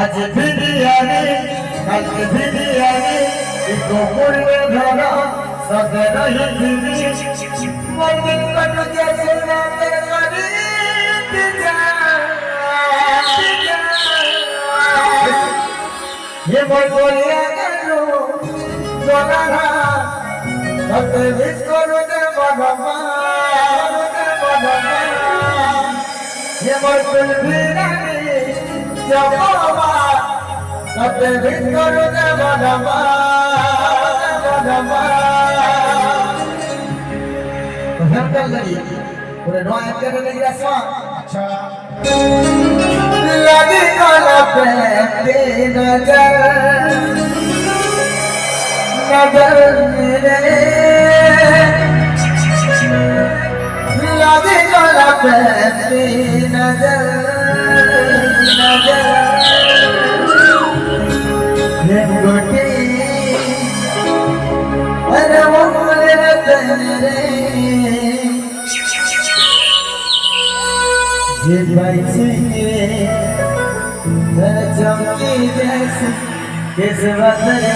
आज बिरयानी कल बिरयानी गोकुल में भरा सब रही थी मंदिर कट जैसे नाते करी ये बोलिया करो दोनारा तब विश करो दे बाबा ये बोल बिरयानी जबावा तब विश करो दे बाबा पूरे नौ एम करने लगी रस्मा अच्छा लगी काला पे नजर नजर मेरे लगी काला पे नजर नजर ये गोटी अरे वो मेरे तेरे ये बच्चे चमकी जैसे किस बदले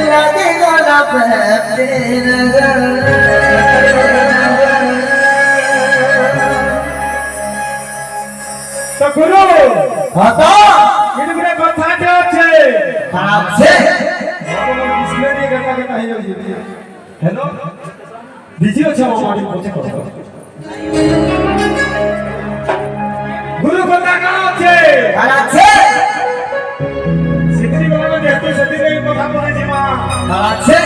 लगे गोला पे नजर तो गुरु हतो इनके कथा जो छे खराब छे इसमें नहीं करता के कहीं नहीं हेलो बिजी हो छे हमारी पहुंचे गुरु कथा कहाँ छे खराब छे सिद्धि बाबा देखते सिद्धि के कथा बोले जी मां खराब छे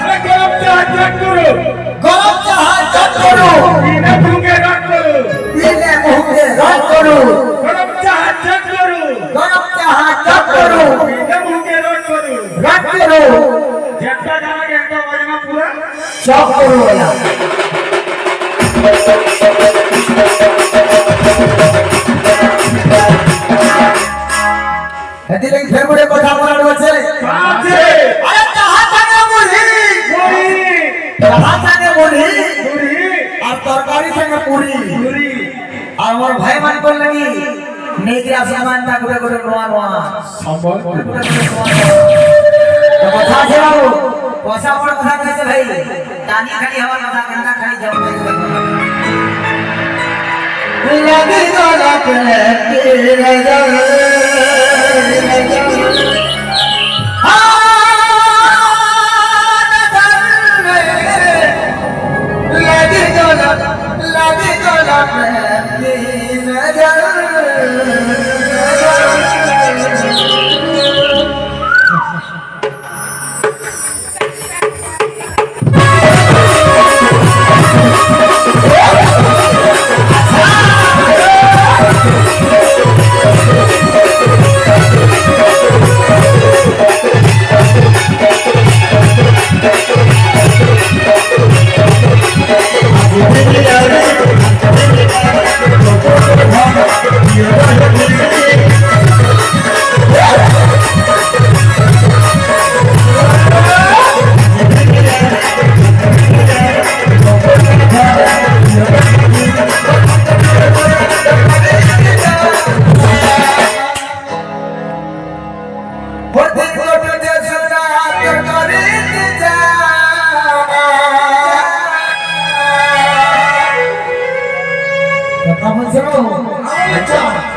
अरे गरम चाह जग करो गरम चाह जग करो इने भूखे रख करो इने भूखे रख करो गरम चाह जग करो गरम चाह जग करो इने भूखे रख करो झटका गाना कहता बजना पूरा चौक करो वाला हेती लगी फेर बड़े कथा बोलानो छे कहां छे अरे कहां थाने मुढ़ी कहां थाने मुढ़ी और तरकारी संगे पूरी और मोर भाई मन को लगी नेकरा सामान ता गुडे गुडे नोआ नोआ संभल तो कथा छे बाबू पैसा पर कथा कहते भाई तानी खाली हवा कथा गंदा खाली जाओ लगी गोला पे नजर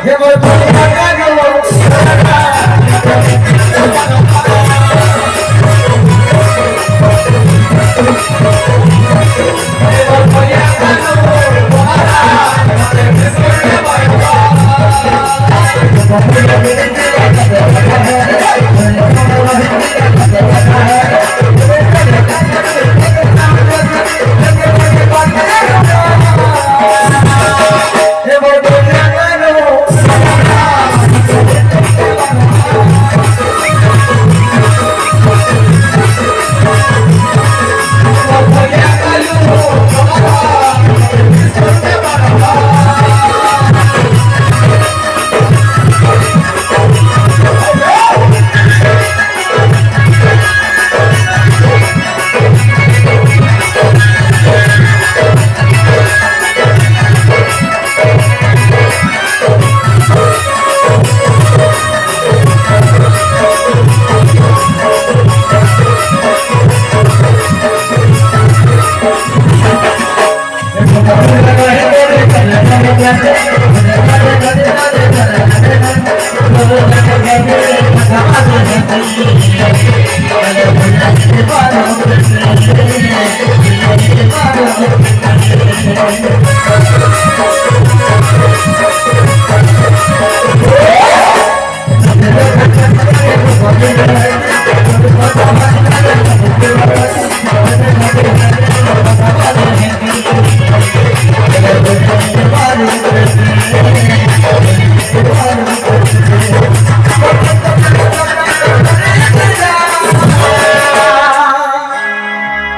ये बोल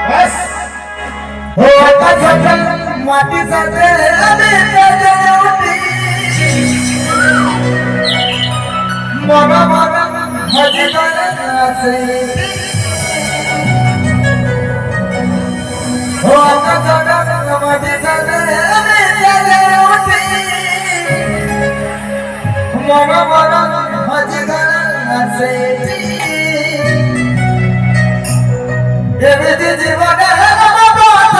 बस हो आता सगळं मातीचा मगा मगा माझी हो आता सगळं मातीचा मगा मगा माझी एवढी जीवन बस